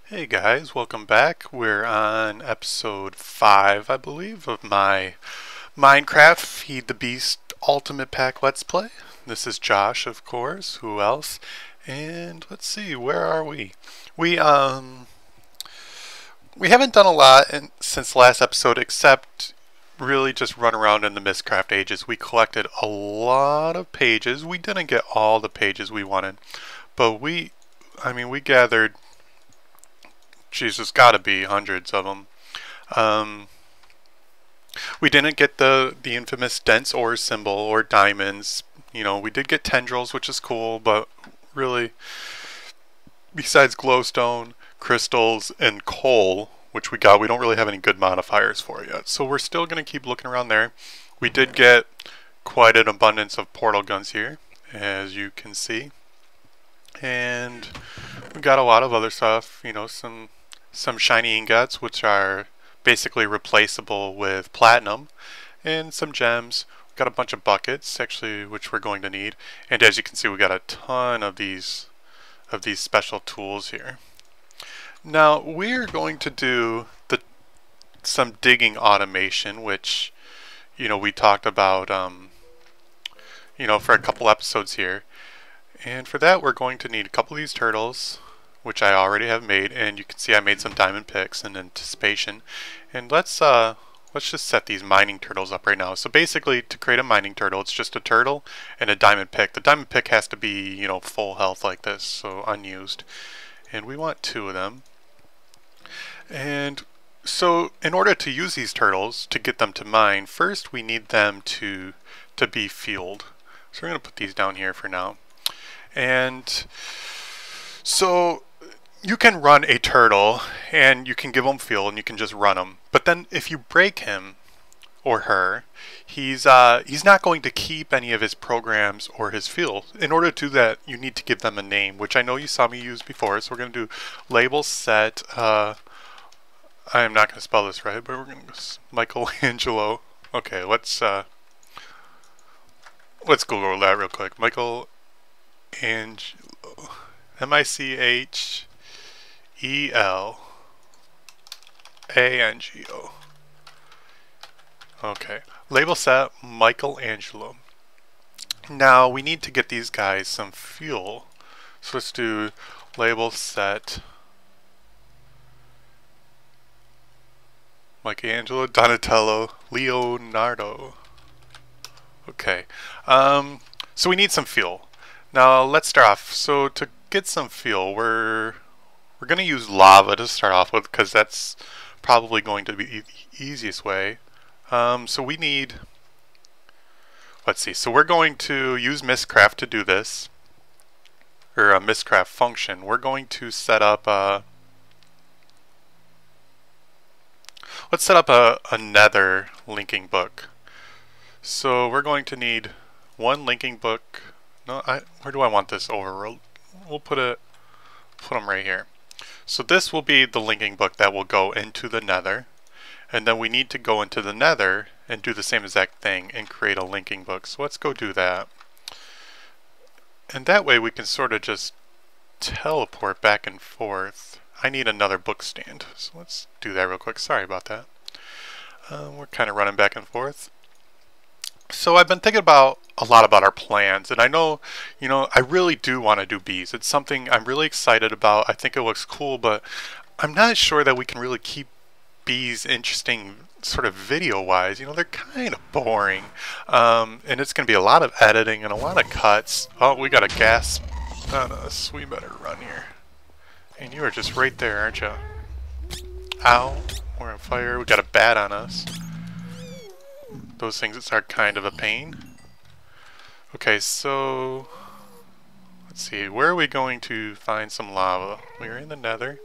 Hey guys, welcome back. We're on episode 5, I believe, of my Minecraft Feed the Beast Ultimate Pack Let's Play. This is Josh, of course. Who else? And let's see, where are we? We we haven't done a lot since last episode except really just run around in the Mistcraft ages. We collected a lot of pages. We didn't get all the pages we wanted, but we gathered, Jesus, gotta be hundreds of them. Um, we didn't get the infamous dense ore symbol or diamonds. You know, we did get tendrils, which is cool, but really, besides glowstone, crystals, and coal, which we got, we don't really have any good modifiers for yet. So we're still going to keep looking around there. We did get quite an abundance of portal guns here, as you can see. And we got a lot of other stuff, you know, some shiny ingots, which are basically replaceable with platinum, and some gems. We got a bunch of buckets, actually, which we're going to need. And as you can see, we got a ton of these special tools here. Now we're going to do some digging automation, which, you know, we talked about, you know, for a couple episodes here. And for that, we're going to need a couple of these turtles, which I already have made, and you can see I made some diamond picks in anticipation. And let's just set these mining turtles up right now. So basically, to create a mining turtle, it's just a turtle and a diamond pick. The diamond pick has to be, you know, full health like this, so unused. And we want 2 of them. And so in order to use these turtles, to get them to mine, first we need them to be fueled. So we're going to put these down here for now. And so you can run a turtle and you can give him fuel and you can just run him. But then if you break him or her, he's not going to keep any of his programs or his fuel. In order to do that, you need to give them a name, which I know you saw me use before. So we're going to do label set. I am not going to spell this right, but we're going to Michelangelo. Okay, let's Google that real quick. Michelangelo. Micheleangelo. Okay. Label set Michelangelo. Now we need to get these guys some fuel. So let's do label set Michelangelo, Donatello, Leonardo. Okay. So we need some fuel. Now let's start off. So to get some fuel, we're going to use lava to start off with, because that's probably going to be the easiest way. So we need, let's see, so we're going to use Mistcraft to do this, or a Mistcraft function. We're going to set up let's set up a Nether linking book. So we're going to need 1 linking book. No, where do I want this over? We'll put them right here. So this will be the linking book that will go into the Nether, and then we need to go into the Nether and do the same exact thing and create a linking book. So let's go do that. And that way we can sort of just teleport back and forth. I need another book stand, so let's do that real quick. Sorry about that. We're kind of running back and forth. So I've been thinking a lot about our plans, and I know, you know, I really do want to do bees. It's something I'm really excited about. I think it looks cool, but I'm not sure that we can really keep bees interesting sort of video-wise. You know, they're kind of boring. And it's going to be a lot of editing and a lot of cuts. Oh, we got a gas on us. We better run here. And you are just right there, aren't you? Ow. We're on fire. We got a bat on us. Those things are kind of a pain. Okay, so let's see. Where are we going to find some lava? We're in the Nether.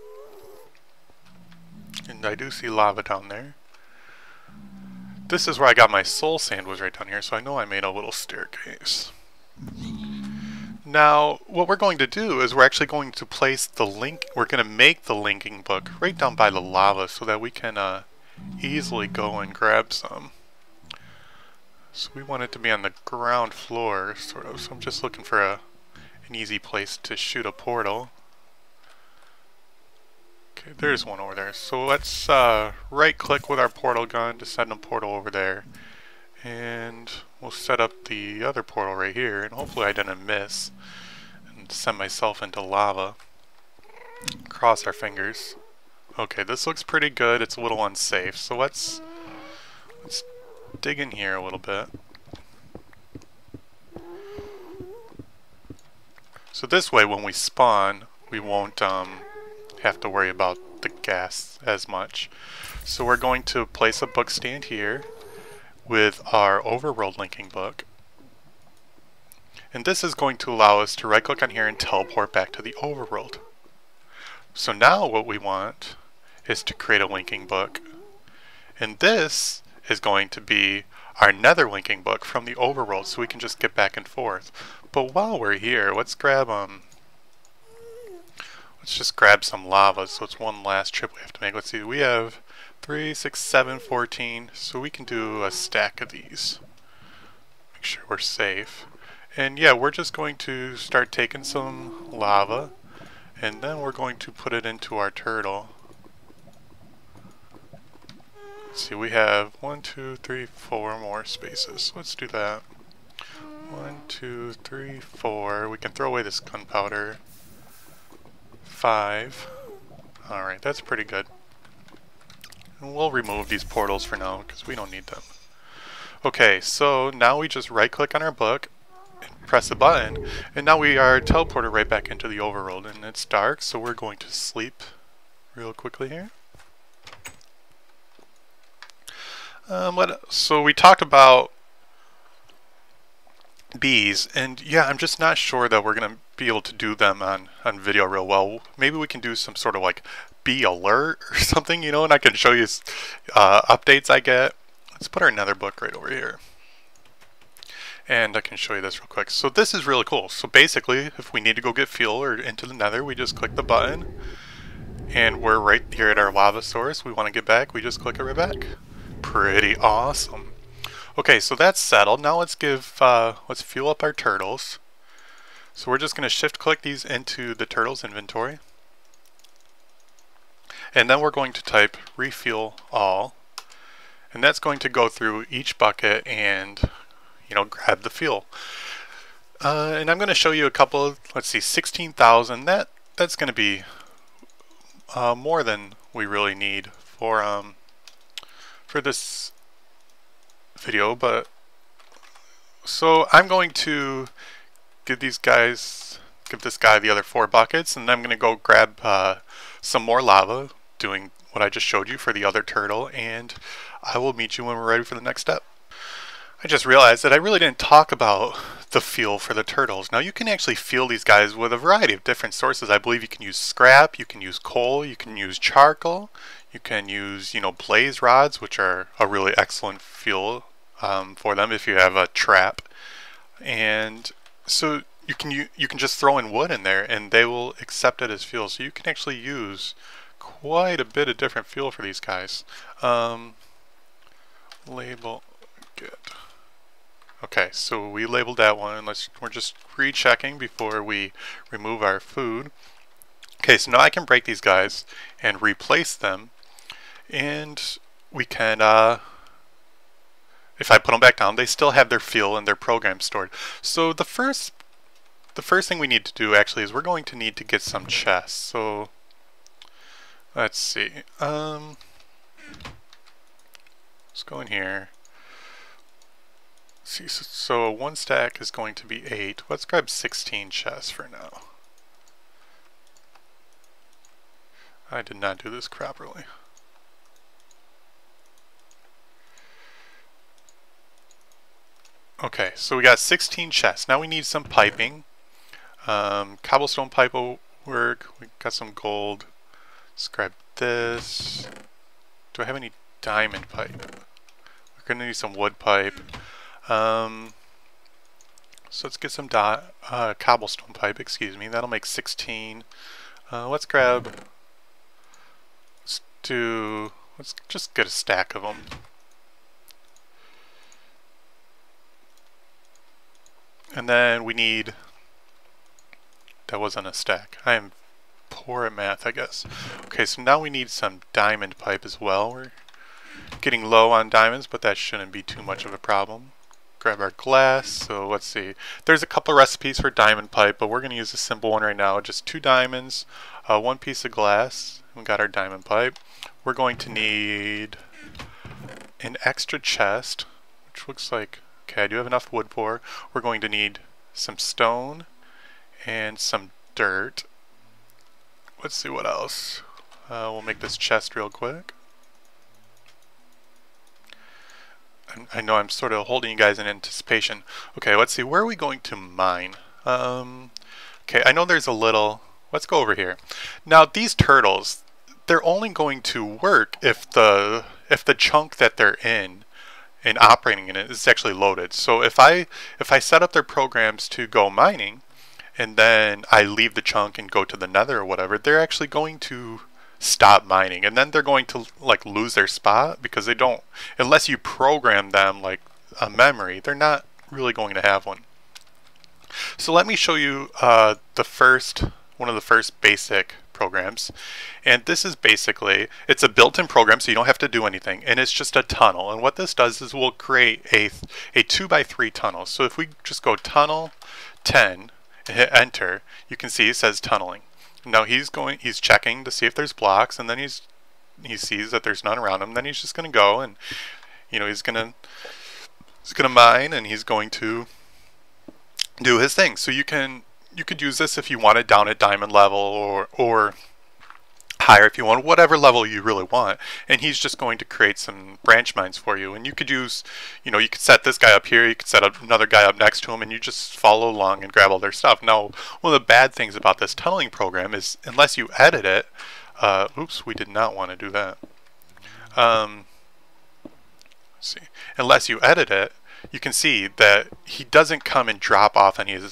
And I do see lava down there. This is where I got my soul sand, was right down here, so I know I made a little staircase. Now, what we're going to do is we're actually going to place the link, we're going to make the linking book right down by the lava so that we can easily go and grab some. So we want it to be on the ground floor, sort of, so I'm just looking for an easy place to shoot a portal. Okay, there's one over there. So let's right click with our portal gun to send a portal over there. And we'll set up the other portal right here, and hopefully I didn't miss and send myself into lava. Cross our fingers. Okay, this looks pretty good. It's a little unsafe, so let's dig in here a little bit. So this way, when we spawn, we won't have to worry about the gas as much. So we're going to place a book stand here with our overworld linking book. And this is going to allow us to right click on here and teleport back to the overworld. So now what we want is to create a linking book. And this is going to be our Nether linking book from the overworld, so we can just get back and forth. But while we're here, let's just grab some lava. So it's one last trip we have to make. Let's see, we have 3, 6, 7, 14, so we can do a stack of these. Make sure we're safe. And yeah, we're just going to start taking some lava, and then we're going to put it into our turtle. Let's see, we have 1, 2, 3, 4 more spaces. Let's do that. 1, 2, 3, 4. We can throw away this gunpowder. 5. Alright, that's pretty good. And we'll remove these portals for now because we don't need them. Okay, so now we just right click on our book and press the button, and now we are teleported right back into the overworld, and it's dark, so we're going to sleep real quickly here. So we talked about bees, and yeah, I'm just not sure that we're going to be able to do them on video real well. Maybe we can do some sort of like bee alert or something, you know, and I can show you updates I get. Let's put our Nether book right over here. And I can show you this real quick. So this is really cool. So basically, if we need to go get fuel or into the Nether, we just click the button, and we're right here at our lava source. We want to get back, we just click it right back. Pretty awesome. Okay, so that's settled. Now let's let's fuel up our turtles. So we're just going to shift click these into the turtles inventory. And then we're going to type refuel all. And that's going to go through each bucket and, you know, grab the fuel. And I'm going to show you a couple of, let's see, 16,000. That's going to be more than we really need for this video, but so I'm going to give this guy the other 4 buckets, and I'm going to go grab some more lava, doing what I just showed you for the other turtle, and I will meet you when we're ready for the next step. I just realized that I really didn't talk about the fuel for the turtles. Now you can actually fuel these guys with a variety of different sources. I believe you can use scrap, you can use coal, you can use charcoal, you can use, you know, blaze rods, which are a really excellent fuel for them if you have a trap. And so you can just throw in wood in there and they will accept it as fuel. So you can actually use quite a bit of different fuel for these guys. Label good. Okay, so we labeled that one. We're just rechecking before we remove our food. Okay, so now I can break these guys and replace them, and we can if I put them back down, they still have their fuel and their program stored. So the first thing we need to do actually is we're going to need to get some chests. So let's see. Let's go in here. See, so 1 stack is going to be 8. Let's grab 16 chests for now. I did not do this properly. Okay, so we got 16 chests. Now we need some piping. Cobblestone pipe will work. We got some gold. Let's grab this. Do I have any diamond pipe? We're gonna need some wood pipe. So let's get some cobblestone pipe, excuse me. That'll make 16. Let's just get a stack of them. And then we need, that wasn't a stack. I am poor at math, I guess. Okay, so now we need some diamond pipe as well. We're getting low on diamonds, but that shouldn't be too much of a problem. Grab our glass. So let's see. There's a couple recipes for diamond pipe, but we're going to use a simple one right now. Just 2 diamonds, 1 piece of glass. We got our diamond pipe. We're going to need an extra chest, which looks like, okay, I do have enough wood for. We're going to need some stone and some dirt. Let's see what else. We'll make this chest real quick. I know I'm sort of holding you guys in anticipation. Okay, let's see. Where are we going to mine? Okay, I know there's a little... Let's go over here. Now, these turtles, they're only going to work if the chunk that they're in and operating in it is actually loaded. So if I set up their programs to go mining, and then I leave the chunk and go to the Nether or whatever, they're actually going to stop mining, and then they're going to like lose their spot because they don't, unless you program them like a memory, they're not really going to have one. So let me show you one of the first basic programs, and this is basically, it's a built-in program so you don't have to do anything, and it's just a tunnel. And what this does is we'll create a 2x3 tunnel. So if we just go tunnel 10 and hit enter, you can see it says tunneling. Now he's checking to see if there's blocks, and then he sees that there's none around him. Then he's just going to go and, you know, he's gonna mine, and he's going to do his thing. So you could use this if you want it down at diamond level or higher if you want, whatever level you really want. And he's just going to create some branch mines for you. And you could use, you know, you could set this guy up here, you could set up another guy up next to him, and you just follow along and grab all their stuff. Now, one of the bad things about this tunneling program is unless you edit it, oops, we did not want to do that. Let's see. Unless you edit it, you can see that he doesn't come and drop off any of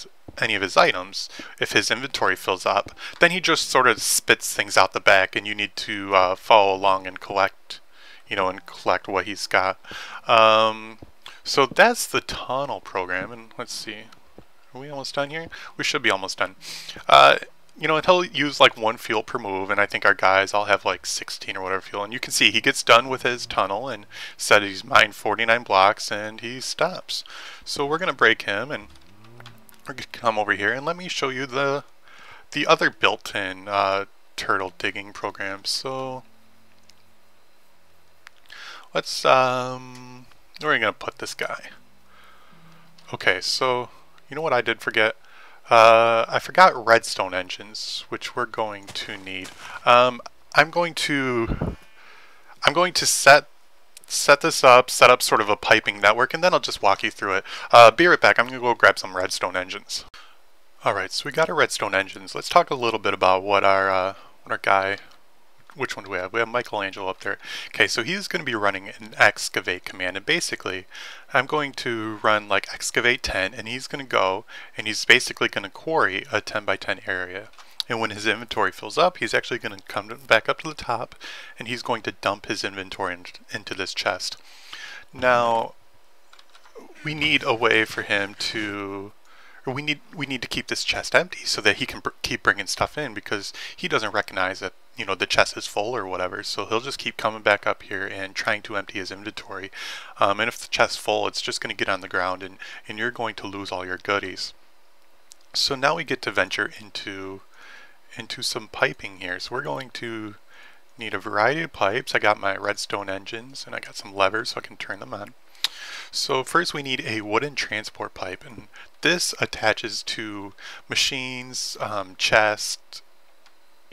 his items if his inventory fills up. Then he just sort of spits things out the back, and you need to follow along and collect, you know, and collect what he's got. So that's the tunnel program. And let's see, are we almost done here? We should be almost done. You know, and he'll use like 1 fuel per move, and I think our guys all have like 16 or whatever fuel. And you can see he gets done with his tunnel and said he's mined 49 blocks, and he stops. So we're gonna break him, and we're gonna come over here, and let me show you the other built-in turtle digging program. So let's where are we gonna put this guy? Okay, so you know what I did forget? I forgot redstone engines, which we're going to need. I'm going to set this up, set up sort of a piping network, and then I'll just walk you through it. Be right back. I'm going to go grab some redstone engines. Alright, so we got our redstone engines. Let's talk a little bit about what our guy, which one do we have? We have Michelangelo up there. Okay, so he's going to be running an excavate command, and basically I'm going to run like excavate 10, and he's going to go and he's basically going to quarry a 10 by 10 area. And when his inventory fills up, he's actually going to come back up to the top, and he's going to dump his inventory into this chest. Now, we need a way for him to, or we need to keep this chest empty so that he can keep bringing stuff in, because he doesn't recognize that, you know, the chest is full or whatever. So he'll just keep coming back up here and trying to empty his inventory. And if the chest's full, it's just going to get on the ground, and you're going to lose all your goodies. So now we get to venture into some piping here. So we're going to need a variety of pipes. I got my redstone engines, and I got some levers so I can turn them on. So first we need a wooden transport pipe, and this attaches to machines, chests,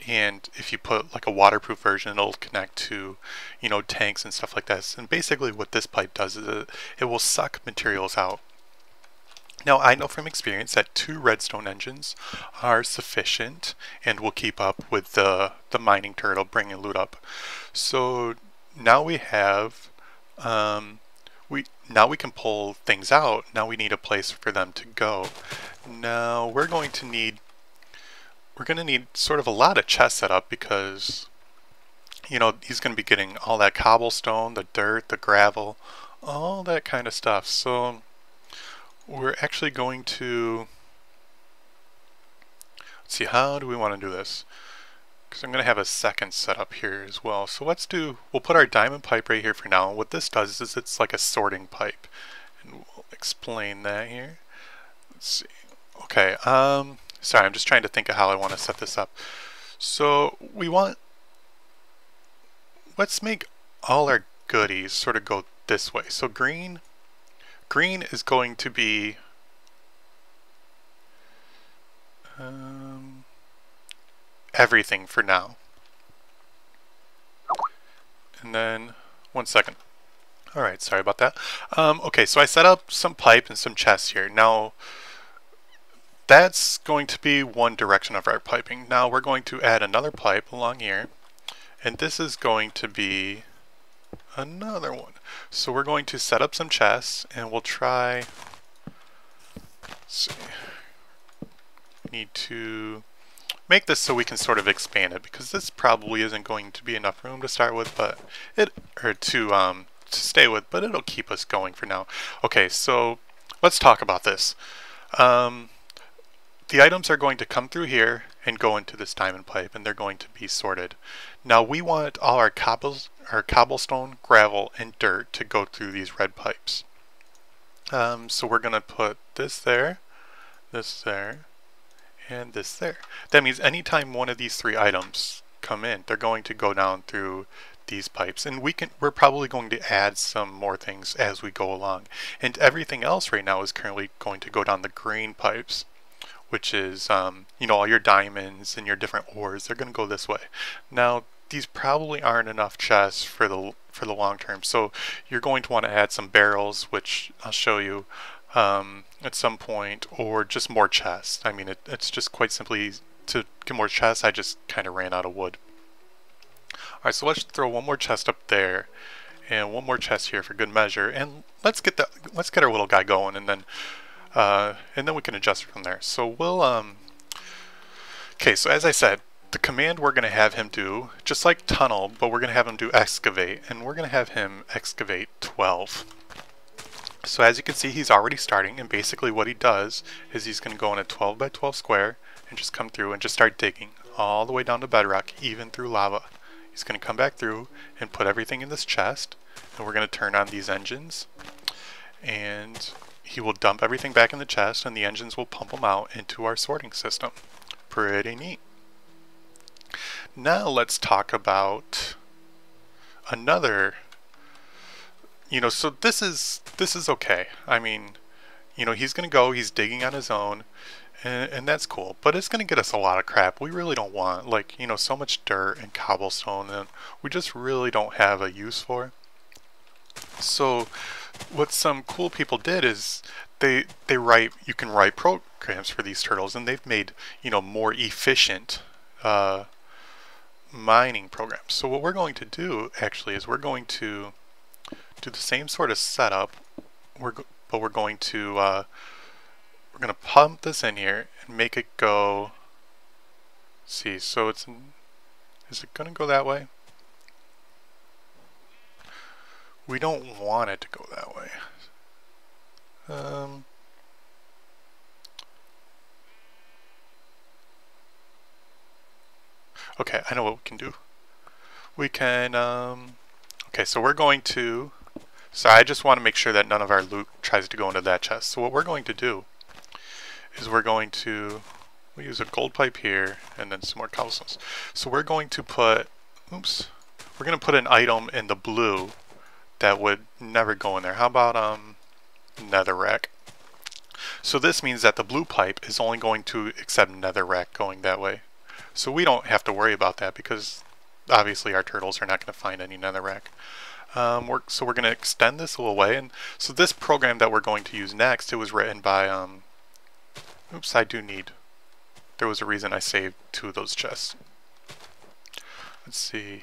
and if you put like a waterproof version, it'll connect to, you know, tanks and stuff like this. And basically what this pipe does is it will suck materials out. Now, I know from experience that 2 redstone engines are sufficient and will keep up with the mining turtle bringing loot up. So now we have, now we can pull things out. Now we need a place for them to go. Now we're going to need sort of a lot of chests set up, because, you know, he's going to be getting all that cobblestone, the dirt, the gravel, all that kind of stuff. So we're actually going to, let's see, how do we want to do this? because I'm going to have a second setup here as well. So we'll put our diamond pipe right here for now. And what this does is it's like a sorting pipe. And we'll explain that here. Let's see. Okay, sorry, I'm just trying to think of how I want to set this up. So let's make all our goodies sort of go this way. So green is going to be everything for now. And then, one second. Alright, sorry about that. Okay, so I set up some pipe and some chests here. Now, that's going to be one direction of our piping. Now we're going to add another pipe along here. And this is going to be another one. So we're going to set up some chests and we'll try... Let's see. Need to make this so we can sort of expand it, because this probably isn't going to be enough room to start with, but to stay with, but it'll keep us going for now. Okay, so let's talk about this. The items are going to come through here and go into this diamond pipe, and they're going to be sorted. Now we want all our cobblestone, gravel, and dirt to go through these red pipes. So we're going to put this there, and this there. That means anytime one of these three items come in, they're going to go down through these pipes, and we're probably going to add some more things as we go along. And everything else right now is currently going to go down the green pipes, which is you know, all your diamonds and your different ores. They're going to go this way. Now these probably aren't enough chests for the long term, so you're going to want to add some barrels, which I'll show you at some point, or just more chests. I mean, it's just quite simply to get more chests. I just kind of ran out of wood. Alright, so let's throw one more chest up there and one more chest here for good measure, and let's get our little guy going, and then we can adjust from there. So we'll okay, so as I said, the command we're going to have him do, just like tunnel, but we're going to have him do excavate, and we're going to have him excavate 12. So as you can see, he's already starting, and basically what he does is he's going to go in a 12 by 12 square and just come through and just start digging all the way down to bedrock, even through lava. He's going to come back through and put everything in this chest, and we're going to turn on these engines, and he will dump everything back in the chest, and the engines will pump them out into our sorting system. Pretty neat. Now let's talk about another... You know, so this is okay. I mean, you know, he's going to go, he's digging on his own, and that's cool. But it's going to get us a lot of crap we really don't want. Like, you know, so much dirt and cobblestone that we just really don't have a use for. So what some cool people did is you can write programs for these turtles, and they've made, you know, more efficient mining programs. So what we're going to do actually is we're going to do the same sort of setup, but we're going to pump this in here and make it go. See, so is it going to go that way? We don't want it to go that way. Okay, I know what we can do. We can okay, so we're going to... So I just want to make sure that none of our loot tries to go into that chest. So what we're going to do is we'll use a gold pipe here and then some more cobblestones. So we're going to put, we're going to put an item in the blue that would never go in there. How about netherrack? So this means that the blue pipe is only going to accept netherrack going that way. So we don't have to worry about that, because obviously our turtles are not going to find any netherrack. So we're going to extend this a little way, and so this program that we're going to use next, it was written by, there was a reason I saved 2 of those chests. Let's see,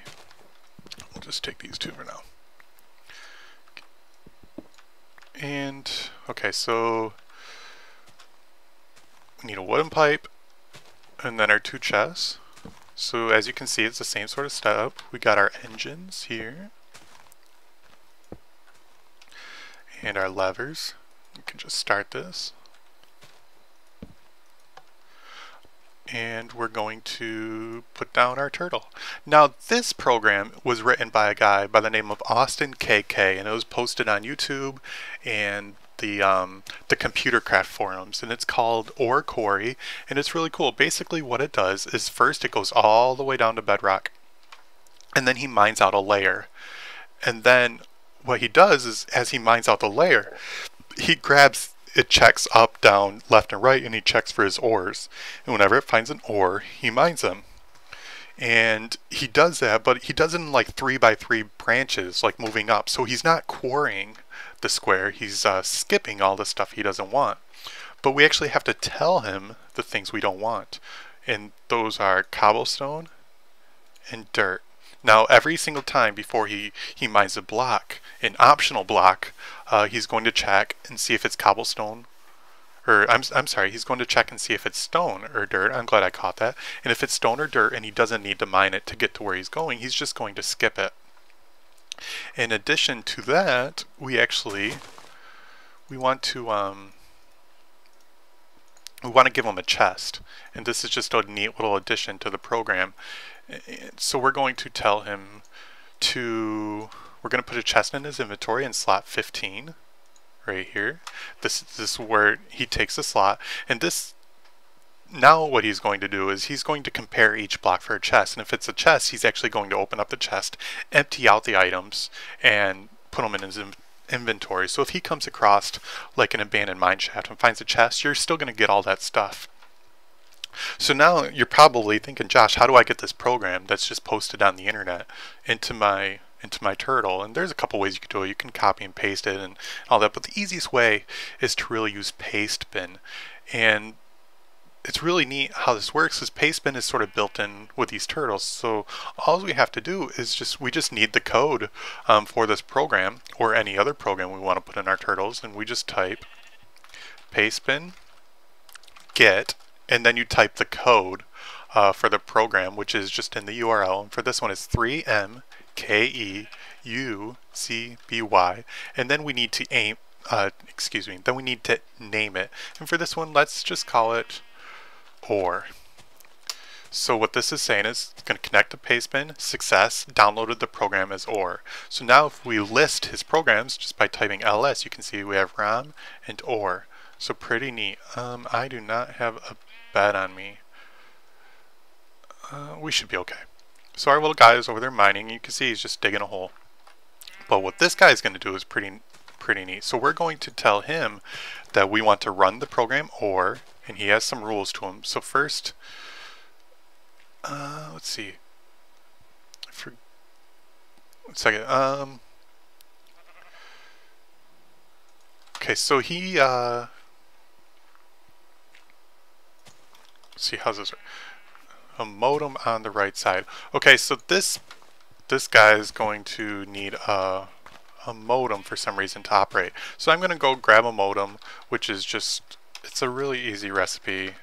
we'll just take these 2 for now. And, okay, so we need a wooden pipe, and then our 2 chests. So as you can see, it's the same sort of setup. We got our engines here, and our levers. We can just start this. and we're going to put down our turtle. Now this program was written by a guy by the name of Austin KK, and it was posted on YouTube and the Computer Craft forums, and it's called Quarry, and it's really cool. Basically what it does is first it goes all the way down to bedrock, and then he mines out a layer, and then what he does is as he mines out the layer, he grabs it, checks up, down, left, and right, and he checks for his ores. And whenever it finds an ore, he mines them. And he does that, but he does it in like 3x3 branches, like moving up. So he's not quarrying the square, he's skipping all the stuff he doesn't want. But we actually have to tell him the things we don't want. And those are cobblestone and dirt. Now every single time before he mines a block, an optional block, he's going to check and see if it's cobblestone, or I'm sorry, he's going to check and see if it's stone or dirt. I'm glad I caught that. And if it's stone or dirt and he doesn't need to mine it to get to where he's going, he's just going to skip it. In addition to that, we want to give him a chest, and this is just a neat little addition to the program. So we're going to tell him we're going to put a chest in his inventory in slot 15 right here. This is where he takes the slot, and now what he's going to do is he's going to compare each block for a chest, and if it's a chest, he's actually going to open up the chest, empty out the items, and put them in his inventory. So if he comes across like an abandoned mine shaft and finds a chest, you're still going to get all that stuff. So now you're probably thinking, Josh, how do I get this program that's just posted on the internet into my turtle? And there's a couple ways you can do it. You can copy and paste it and all that, but the easiest way is to really use Pastebin. And it's really neat how this works, is Pastebin is sort of built in with these turtles. So all we have to do is we just need the code for this program or any other program we want to put in our turtles, and we just type Pastebin get, and then you type the code for the program, which is just in the URL. And for this one is 3MKEUCBY, and then we need to then we need to name it. And for this one, let's just call it ore. So what this is saying is it's going to connect to Pastebin, success, downloaded the program as ore. So now if we list his programs just by typing ls, you can see we have RAM and ore. So pretty neat. I do not have a bed on me. We should be okay. So our little guy is over there mining. You can see he's just digging a hole. But what this guy is going to do is pretty neat. So we're going to tell him that we want to run the program ore, and he has some rules to him. So first, let's see. For a second. Okay, so he see, how's this work? A modem on the right side. Okay, so this guy is going to need a modem for some reason to operate. So I'm going to go grab a modem, which is it's a really easy recipe.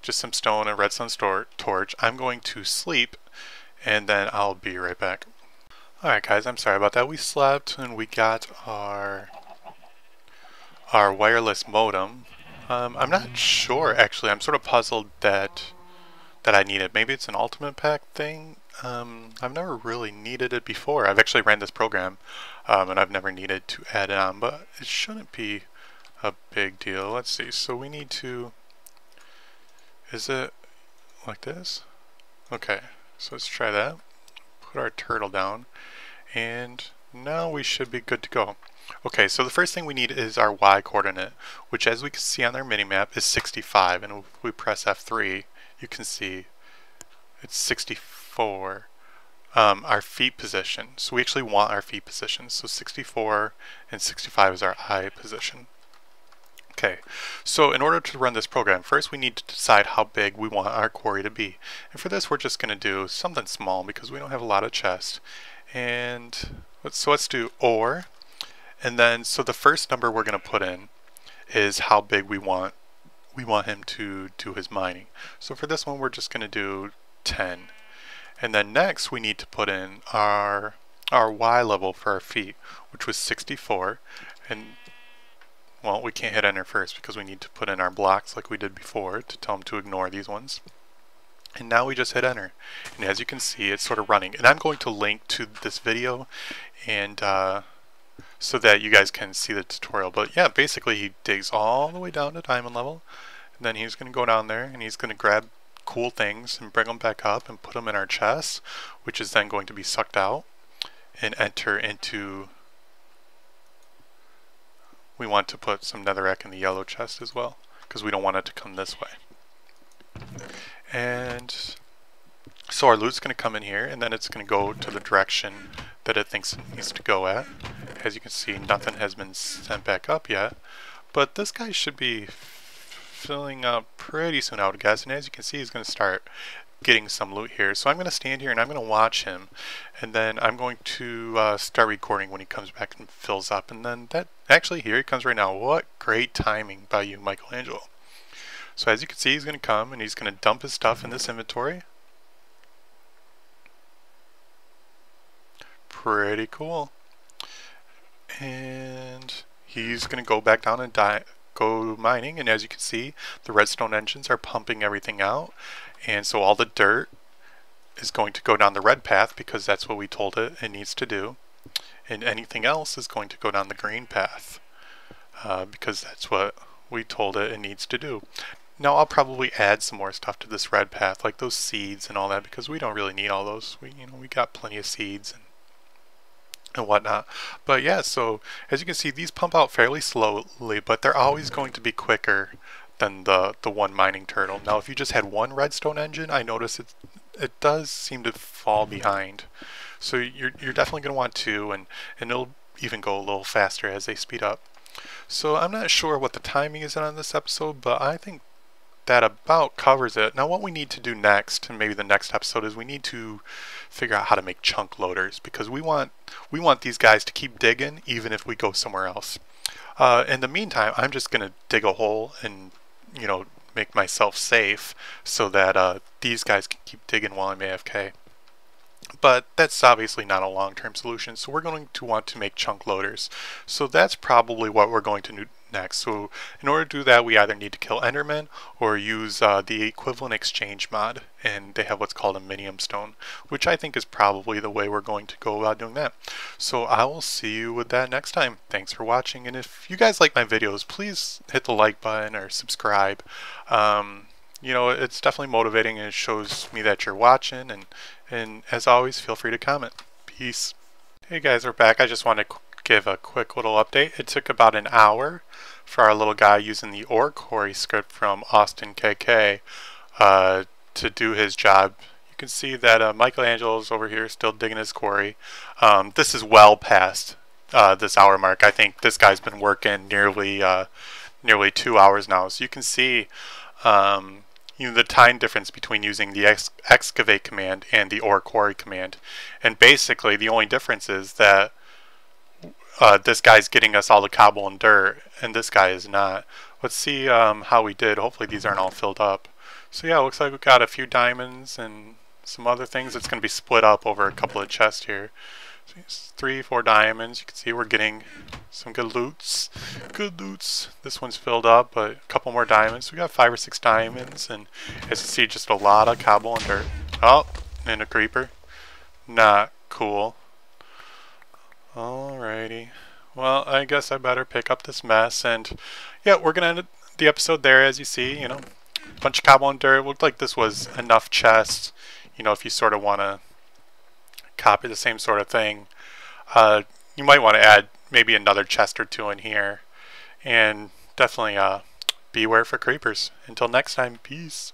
Just some stone and redstone torch. I'm going to sleep, and then I'll be right back. Alright guys, I'm sorry about that. We slept and we got our wireless modem. I'm not sure actually. I'm sort of puzzled that I need it. Maybe it's an ultimate pack thing. I've never really needed it before. I've actually ran this program and I've never needed to add it on, but it shouldn't be a big deal. Let's see. So we need to, is it like this? Okay, so let's try that. Put our turtle down, and now we should be good to go. Okay, so the first thing we need is our Y coordinate, which as we can see on our minimap is 65, and if we press F3, you can see it's 64. Our feet position, so we actually want our feet position, so 64 and 65 is our eye position. Okay, so in order to run this program, first we need to decide how big we want our quarry to be. And for this we're just going to do something small because we don't have a lot of chests. And let's do ore. And then, so the first number we're going to put in is how big we want him to do his mining. So for this one we're just going to do 10. And then next we need to put in our Y level for our feet, which was 64. And well, we can't hit enter first because we need to put in our blocks like we did before to tell them to ignore these ones. And now we just hit enter. And as you can see, it's sort of running. And I'm going to link to this video and so that you guys can see the tutorial. But yeah, basically he digs all the way down to diamond level. And then he's going to go down there and he's going to grab cool things and bring them back up and put them in our chest, which is then going to be sucked out and enter into... We want to put some netherrack in the yellow chest as well, because we don't want it to come this way. And so our loot's going to come in here, and then it's going to go to the direction that it thinks it needs to go at. As you can see, nothing has been sent back up yet, but this guy should be filling up pretty soon, I would guess. And as you can see, he's going to start getting some loot here. So I'm going to stand here and I'm going to watch him, and then I'm going to start recording when he comes back and fills up. And then that actually, here he comes right now. What great timing by you, Michelangelo. So as you can see, he's going to come and he's going to dump his stuff in this inventory. Pretty cool. And he's going to go back down and go mining, and as you can see, the redstone engines are pumping everything out, and so all the dirt is going to go down the red path because that's what we told it needs to do, and anything else is going to go down the green path because that's what we told it needs to do. Now I'll probably add some more stuff to this red path, like those seeds and all that, because we don't really need all those. We got plenty of seeds and whatnot. But yeah, so as you can see, these pump out fairly slowly, but they're always going to be quicker than the one mining turtle. Now if you just had one redstone engine, I notice it does seem to fall behind. So you're definitely going to want two, and it'll even go a little faster as they speed up. So I'm not sure what the timing is on this episode, but I think that about covers it. Now what we need to do next, and maybe the next episode, is we need to figure out how to make chunk loaders, because we want these guys to keep digging even if we go somewhere else. In the meantime, I'm just gonna dig a hole and make myself safe so that these guys can keep digging while I'm AFK. But that's obviously not a long-term solution, so we're going to want to make chunk loaders. So that's probably what we're going to do next. So in order to do that, we either need to kill Endermen or use the equivalent exchange mod, and they have what's called a minium stone, which I think is probably the way we're going to go about doing that. So I will see you with that next time. Thanks for watching, and if you guys like my videos, please hit the like button or subscribe. It's definitely motivating, and it shows me that you're watching, and as always, feel free to comment. Peace. Hey guys, we're back. I just want to give a quick little update. It took about an hour for our little guy using the Quarry script from Austin KK to do his job. You can see that Michelangelo's over here still digging his quarry. This is well past this hour mark. I think this guy's been working nearly 2 hours now. So you can see the time difference between using the excavate command and the Quarry command. And basically the only difference is that this guy's getting us all the cobble and dirt, and this guy is not. Let's see how we did. Hopefully these aren't all filled up. So yeah, it looks like we've got a few diamonds and some other things. It's going to be split up over a couple of chests here. So 3, 4 diamonds. You can see we're getting some good loots. Good loots. This one's filled up, but a couple more diamonds. So we got 5 or 6 diamonds, and as you see, just a lot of cobble and dirt. Oh, and a creeper. Not cool. Alrighty. Well, I guess I better pick up this mess, and yeah, we're gonna end the episode there. As you see, a bunch of cobble and dirt. It looked like this was enough chests. If you sort of want to copy the same sort of thing, you might want to add maybe another chest or 2 in here, and definitely beware for creepers. Until next time, peace.